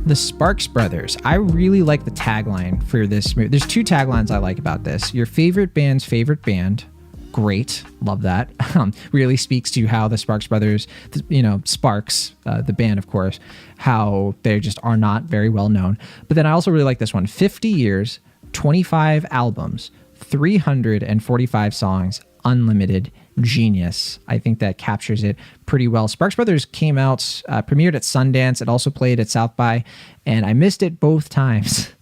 The Sparks Brothers. I really like the tagline for this movie. There's two taglines I like about this. Your favorite band's favorite band. Great. Love that. Really speaks to how the Sparks Brothers, Sparks, the band, of course, how they just are not very well known. But then I also really like this one. 50 years, 25 albums, 345 songs, unlimited genius. I think that captures it pretty well. Sparks Brothers came out, premiered at Sundance. It also played at South by, and I missed it both times.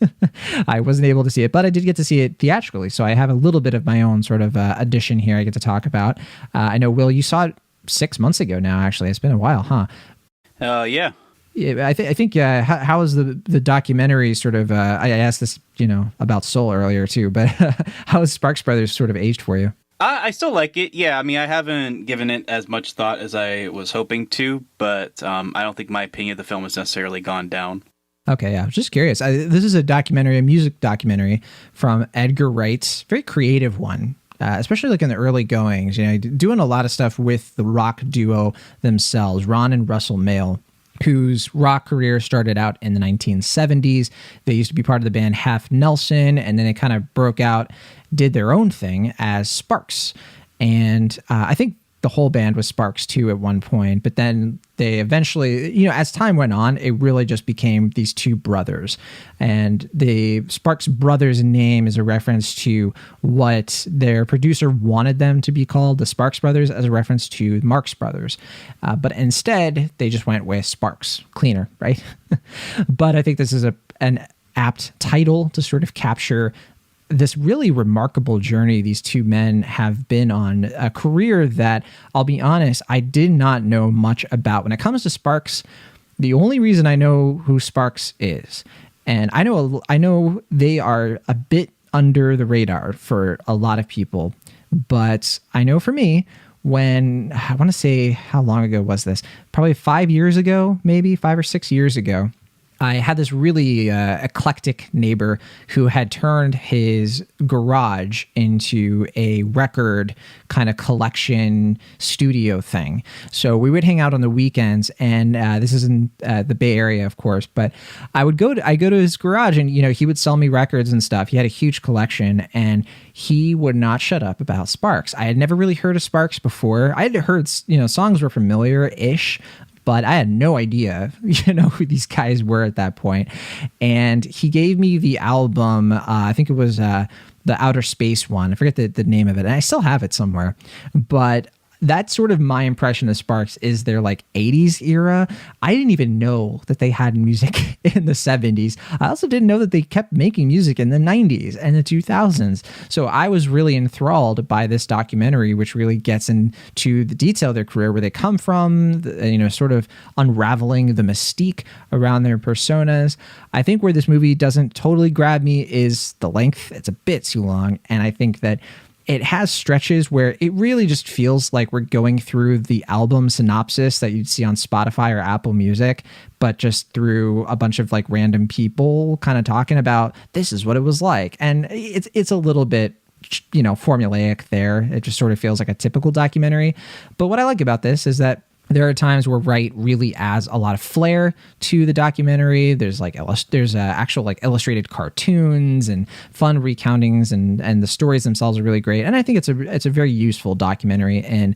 I wasn't able to see it, but I did get to see it theatrically. So I have a little bit of my own sort of edition here I get to talk about. I know, Will, you saw it 6 months ago now, actually. It's been a while, huh? Yeah. I think how is the documentary sort of, I asked this, about Soul earlier too, but how is Sparks Brothers sort of aged for you? I still like it. Yeah, I mean, I haven't given it as much thought as I was hoping to, but I don't think my opinion of the film has necessarily gone down. Okay, yeah, I was just curious. This is a music documentary from Edgar Wright, very creative one. Especially like in the early goings, doing a lot of stuff with the rock duo themselves, Ron and Russell Mael, whose rock career started out in the 1970s. They used to be part of the band Half Nelson, and then they kind of broke out, did their own thing as Sparks. And I think the whole band was Sparks too at one point, but then they eventually, as time went on, it really just became these two brothers. And the Sparks Brothers name is a reference to what their producer wanted them to be called, the Sparks Brothers, as a reference to Marx Brothers. But instead, they just went with Sparks, cleaner, right? But I think this is an apt title to sort of capture this really remarkable journey these two men have been on, a career that, I'll be honest, I did not know much about. When it comes to Sparks, the only reason I know who Sparks is, and I know they are a bit under the radar for a lot of people, but I know for me, when, I want to say, how long ago was this? Probably 5 years ago, maybe 5 or 6 years ago. I had this really eclectic neighbor who had turned his garage into a record kind of collection studio thing. So we would hang out on the weekends, and this is in the Bay Area, of course. But I go to his garage, and he would sell me records and stuff. He had a huge collection, and he would not shut up about Sparks. I had never really heard of Sparks before. I had heard songs were familiar-ish, but I had no idea, who these guys were at that point. And he gave me the album, I think it was the Outer Space one. I forget the name of it, and I still have it somewhere. But that's sort of my impression of Sparks, is their like 80s era. I didn't even know that they had music in the 70s. I also didn't know that they kept making music in the 90s and the 2000s. So I was really enthralled by this documentary, which really gets into the detail of their career, where they come from, sort of unraveling the mystique around their personas. I think where this movie doesn't totally grab me is the length. It's a bit too long. And I think that it has stretches where it really just feels like we're going through the album synopsis that you'd see on Spotify or Apple Music, but just through a bunch of like random people kind of talking about this is what it was like. And it's a little bit, formulaic there. It just sort of feels like a typical documentary. But what I like about this is that there are times where Wright really adds a lot of flair to the documentary. There's actual like illustrated cartoons and fun recountings, and the stories themselves are really great. And I think it's a very useful documentary in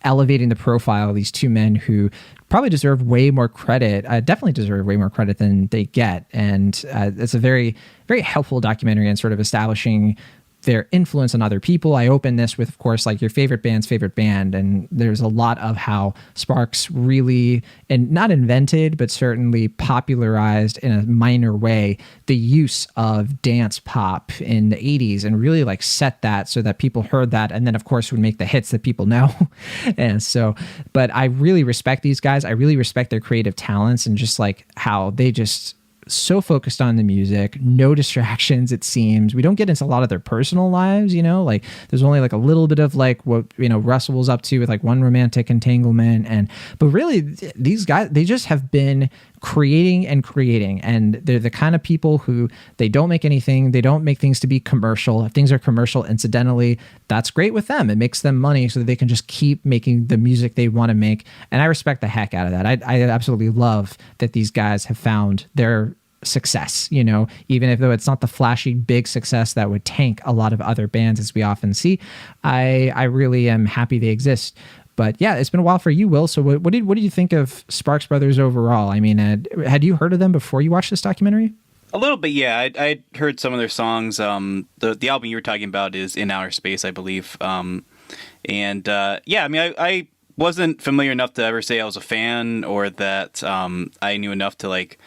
elevating the profile of these two men who probably deserve way more credit. Definitely deserve way more credit than they get. And it's a very, very helpful documentary in sort of establishing their influence on other people. I open this with, of course, like your favorite band's favorite band. And there's a lot of how Sparks really, and not invented, but certainly popularized in a minor way, the use of dance pop in the 80s, and really like set that so that people heard that. And then of course would make the hits that people know. And so, but I really respect these guys. I really respect their creative talents, and just like how they just so focused on the music, no distractions, it seems. We don't get into a lot of their personal lives, like there's only like a little bit of like what, Russell was up to with like one romantic entanglement. But really these guys, they just have been creating, and they're the kind of people who they don't make anything. They don't make things to be commercial. If things are commercial incidentally, that's great with them. It makes them money so that they can just keep making the music they want to make. And I respect the heck out of that. I absolutely love that these guys have found their success, even if though it's not the flashy big success that would tank a lot of other bands as we often see. I really am happy they exist. But yeah, it's been a while for you, Will. So what did you think of Sparks Brothers overall? I mean, had you heard of them before you watched this documentary? A little bit, yeah. I heard some of their songs. The album you were talking about is In Outer Space, I believe. Yeah, I mean, I wasn't familiar enough to ever say I was a fan, or that I knew enough to like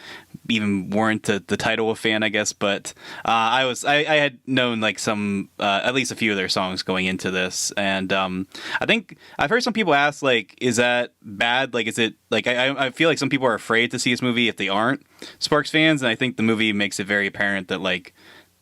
even warrant the title of fan, I guess. But I had known like some, at least a few of their songs going into this. And I think I've heard some people ask, like, is that bad? Like, is it like, I feel like some people are afraid to see this movie if they aren't Sparks fans. And I think the movie makes it very apparent that like,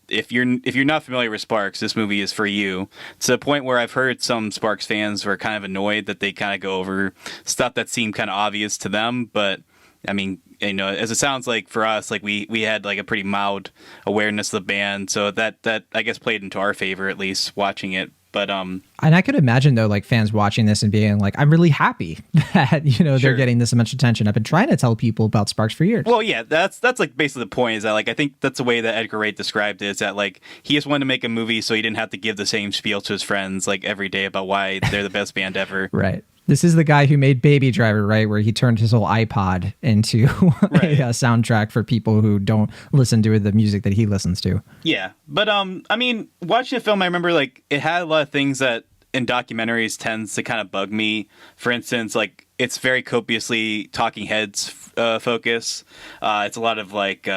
if you're not familiar with Sparks, this movie is for you. To the point where I've heard some Sparks fans were kind of annoyed that they kind of go over stuff that seemed kind of obvious to them. But I mean, as it sounds like for us, like we had like a pretty mild awareness of the band, so that I guess played into our favor, at least watching it. But and I could imagine though, like fans watching this and being like, I'm really happy that Sure. They're getting this much attention. I've been trying to tell people about Sparks for years. Well, yeah, that's like basically the point, is that like I think that's the way that Edgar Wright described it, is that like he just wanted to make a movie so he didn't have to give the same spiel to his friends like every day about why they're the best band ever. Right. This is the guy who made Baby Driver, right? Where he turned his whole iPod into right. a soundtrack for people who don't listen to the music that he listens to. Yeah. But, I mean, watching the film, I remember, like, it had a lot of things that in documentaries tends to kind of bug me. For instance, like, it's very copiously Talking Heads focus. It's a lot of, like,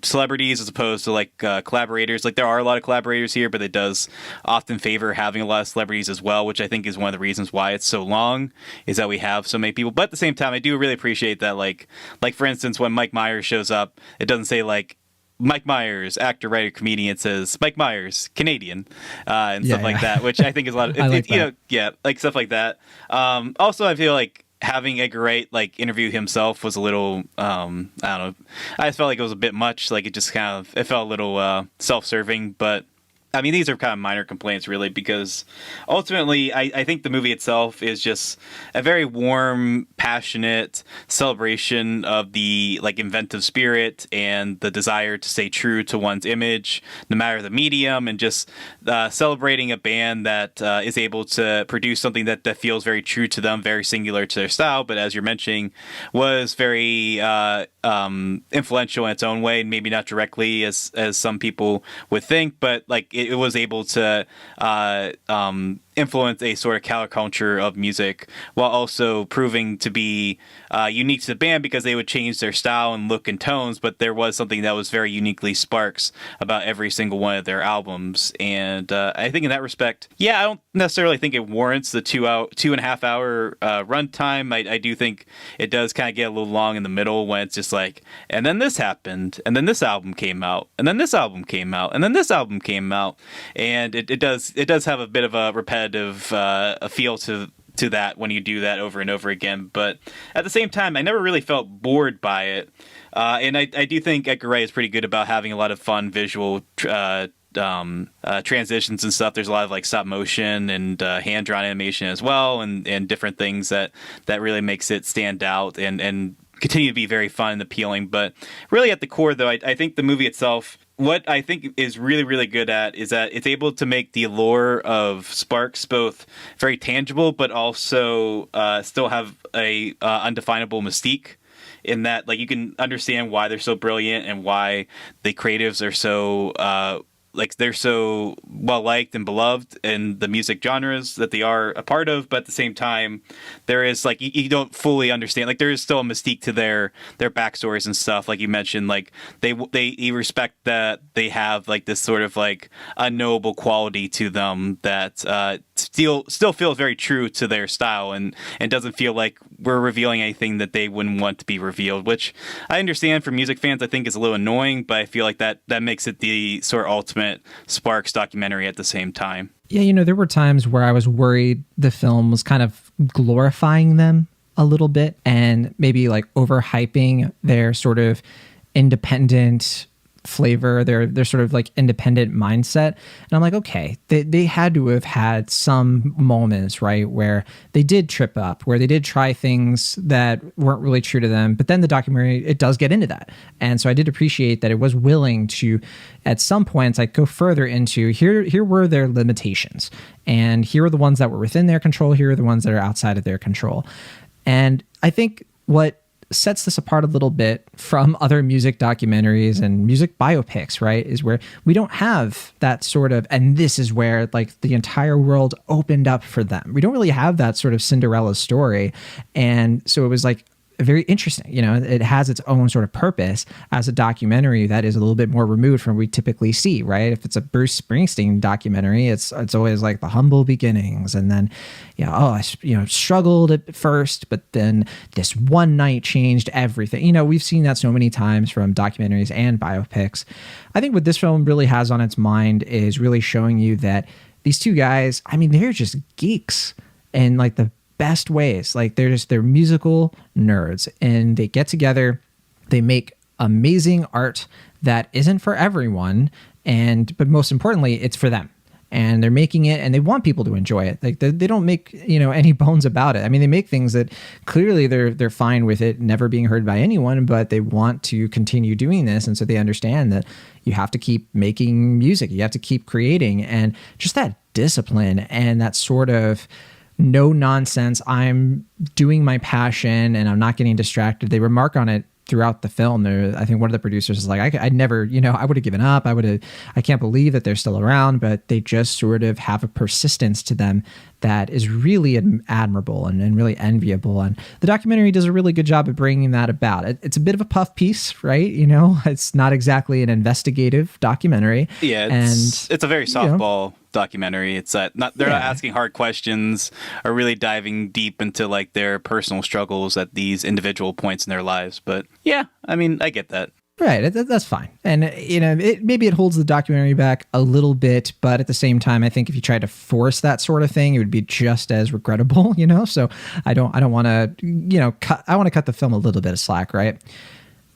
celebrities as opposed to, like, collaborators. Like, there are a lot of collaborators here, but it does often favor having a lot of celebrities as well, which I think is one of the reasons why it's so long, is that we have so many people. But at the same time, I do really appreciate that, like for instance, when Mike Myers shows up, it doesn't say, like, Mike Myers, actor, writer, comedian. It says Mike Myers, Canadian, and stuff like that, which I think is a lot of, like stuff like that. Also, I feel like having Edgar Wright like interview himself was a little, I don't know. I just felt like it was a bit much. Like it just it felt a little self-serving, but I mean, these are kind of minor complaints, really, because ultimately, I think the movie itself is just a very warm, passionate celebration of the like inventive spirit and the desire to stay true to one's image, no matter the medium, and just celebrating a band that is able to produce something that feels very true to them, very singular to their style, but as you're mentioning, was very influential in its own way, and maybe not directly as some people would think, but like it was able to influence a sort of counterculture of music while also proving to be unique to the band, because they would change their style and look and tones, but there was something that was very uniquely Sparks about every single one of their albums. And I think in that respect, yeah, I don't necessarily think it warrants the 2.5 hour runtime. I do think it does kind of get a little long in the middle when it's just like, and then this happened, and then this album came out, and then this album came out, and then this album came out, and it does have a bit of a repetitive a feel to that when you do that over and over again. But at the same time, I never really felt bored by it. And I do think Edgar Wright is pretty good about having a lot of fun visual transitions and stuff. There's a lot of like stop motion and hand drawn animation as well, and different things that really makes it stand out and continue to be very fun and appealing. But really at the core, though, I think the movie itself, what I think is really, really good at is that it's able to make the allure of Sparks both very tangible, but also still have a undefinable mystique, in that like you can understand why they're so brilliant and why the creatives are so like they're so well liked and beloved in the music genres that they are a part of. But at the same time, there is like you don't fully understand, like there is still a mystique to their backstories and stuff, like you mentioned. Like you respect that they have like this sort of like unknowable quality to them that still feels very true to their style, and doesn't feel like we're revealing anything that they wouldn't want to be revealed, which I understand for music fans I think is a little annoying, but I feel like that makes it the sort of ultimate Sparks documentary at the same time. Yeah, there were times where I was worried the film was kind of glorifying them a little bit and maybe like overhyping their sort of independent flavor, their sort of like independent mindset. And I'm like, okay, they had to have had some moments, right, where they did trip up, where they did try things that weren't really true to them. But then the documentary, it does get into that. And so I did appreciate that it was willing to, at some points, like go further into here were their limitations. And here are the ones that were within their control. Here are the ones that are outside of their control. And I think what sets this apart a little bit from other music documentaries and music biopics, right, is where we don't have that sort of, and this is where like the entire world opened up for them. We don't really have that sort of Cinderella story. And so it was like very interesting. It has its own sort of purpose as a documentary that is a little bit more removed from what we typically see, right? If it's a Bruce Springsteen documentary, it's always like the humble beginnings, and then, I struggled at first, but then this one night changed everything. We've seen that so many times from documentaries and biopics. I think what this film really has on its mind is really showing you that these two guys, I mean, they're just geeks, and like the best ways. Like they're musical nerds, and they get together, they make amazing art that isn't for everyone, but most importantly, it's for them. And they're making it, and they want people to enjoy it. Like they don't make any bones about it. I mean, they make things that clearly they're fine with it never being heard by anyone, but they want to continue doing this, and so they understand that you have to keep making music, you have to keep creating, and just that discipline and that sort of no nonsense, I'm doing my passion and I'm not getting distracted. They remark on it throughout the film. I think one of the producers is like, I'd never, I would have given up. I can't believe that they're still around, but they just sort of have a persistence to them that is really admirable and really enviable. And the documentary does a really good job of bringing that about. It's a bit of a puff piece, right? It's not exactly an investigative documentary. Yeah, it's a very softball documentary. It's they're not asking hard questions or really diving deep into like their personal struggles at these individual points in their lives. But yeah, I mean, I get that. Right, that's fine. And maybe it holds the documentary back a little bit, but at the same time, I think if you tried to force that sort of thing, it would be just as regrettable, So I don't want to, I want to cut the film a little bit of slack, right?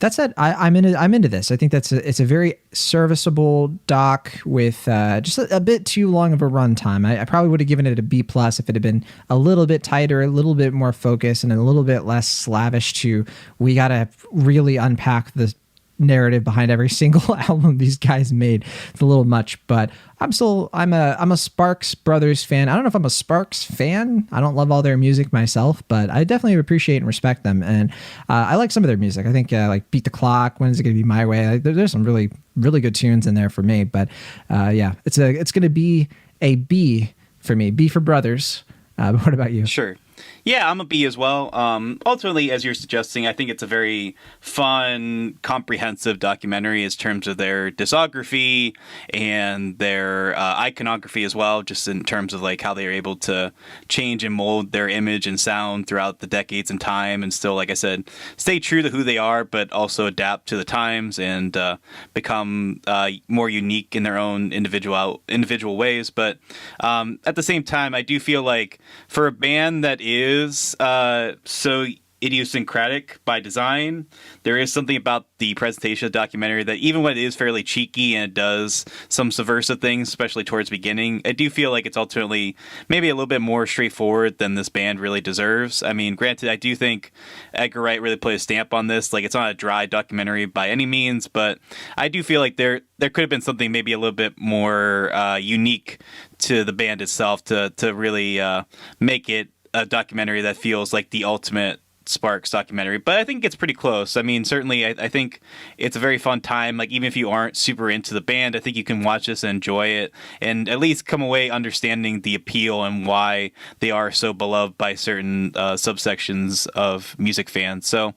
That said, I'm into this. I think it's a very serviceable doc with just a bit too long of a runtime. I probably would have given it a B+ if it had been a little bit tighter, a little bit more focused, and a little bit less slavish to, we got to really unpack the narrative behind every single album these guys made. It's a little much, but I'm a Sparks Brothers fan. I don't know if I'm a Sparks fan. I don't love all their music myself, but I definitely appreciate and respect them. And I like some of their music. I think like Beat the Clock, When Is It Gonna Be My Way? There's some really, really good tunes in there for me. But it's going to be a B for me. B for Brothers. What about you? Sure. Yeah, I'm a B as well. Ultimately, as you're suggesting, I think it's a very fun, comprehensive documentary in terms of their discography and their iconography as well, just in terms of like how they are able to change and mold their image and sound throughout the decades and time, and still, like I said, stay true to who they are, but also adapt to the times and become more unique in their own individual ways. But at the same time, I do feel like for a band that is so idiosyncratic by design, there is something about the presentation of the documentary that even when it is fairly cheeky and it does some subversive things, especially towards the beginning, I do feel like it's ultimately maybe a little bit more straightforward than this band really deserves. I mean, granted, I do think Edgar Wright really put a stamp on this. Like, it's not a dry documentary by any means, but I do feel like there could have been something maybe a little bit more unique to the band itself to really make it a documentary that feels like the ultimate Sparks documentary, but I think it's pretty close. I mean, certainly, I think it's a very fun time. Like, even if you aren't super into the band, I think you can watch this and enjoy it, and at least come away understanding the appeal and why they are so beloved by certain subsections of music fans. So,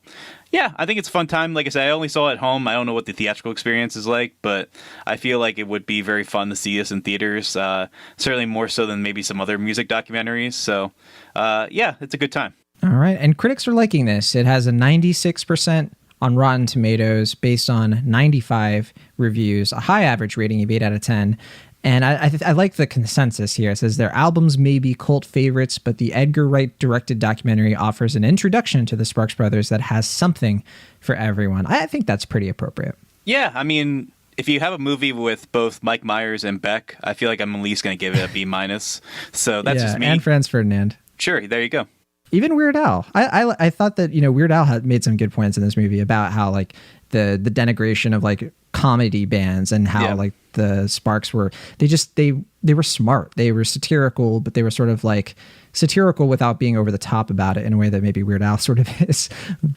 yeah, I think it's a fun time. Like I said, I only saw it at home. I don't know what the theatrical experience is like, but I feel like it would be very fun to see this in theaters. Certainly more so than maybe some other music documentaries. So, yeah, it's a good time. All right. And critics are liking this. It has a 96% on Rotten Tomatoes based on 95 reviews, a high average rating of 8 out of 10. And I like the consensus here. It says their albums may be cult favorites, but the Edgar Wright directed documentary offers an introduction to the Sparks Brothers that has something for everyone. I think that's pretty appropriate. Yeah, I mean, if you have a movie with both Mike Myers and Beck, I feel like I'm at least going to give it a B-. So that's just me. And Franz Ferdinand. Sure, there you go. Even Weird Al. I thought that, Weird Al had made some good points in this movie about how like the denigration of like comedy bands and how like the Sparks were, they were smart. They were satirical, but they were sort of like satirical without being over the top about it in a way that maybe Weird Al sort of is.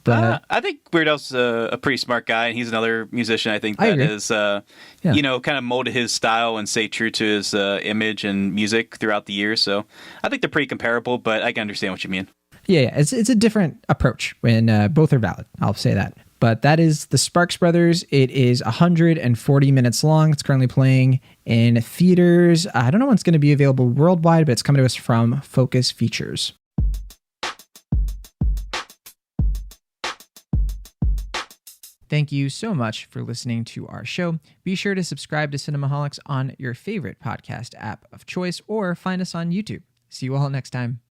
But I think Weird Al's a pretty smart guy, and he's another musician I think that has kind of molded his style and stayed true to his image and music throughout the years. So I think they're pretty comparable, but I can understand what you mean. Yeah, it's a different approach when both are valid. I'll say that. But that is the Sparks Brothers. It is 140 minutes long. It's currently playing in theaters. I don't know when it's going to be available worldwide, but it's coming to us from Focus Features. Thank you so much for listening to our show. Be sure to subscribe to Cinemaholics on your favorite podcast app of choice or find us on YouTube. See you all next time.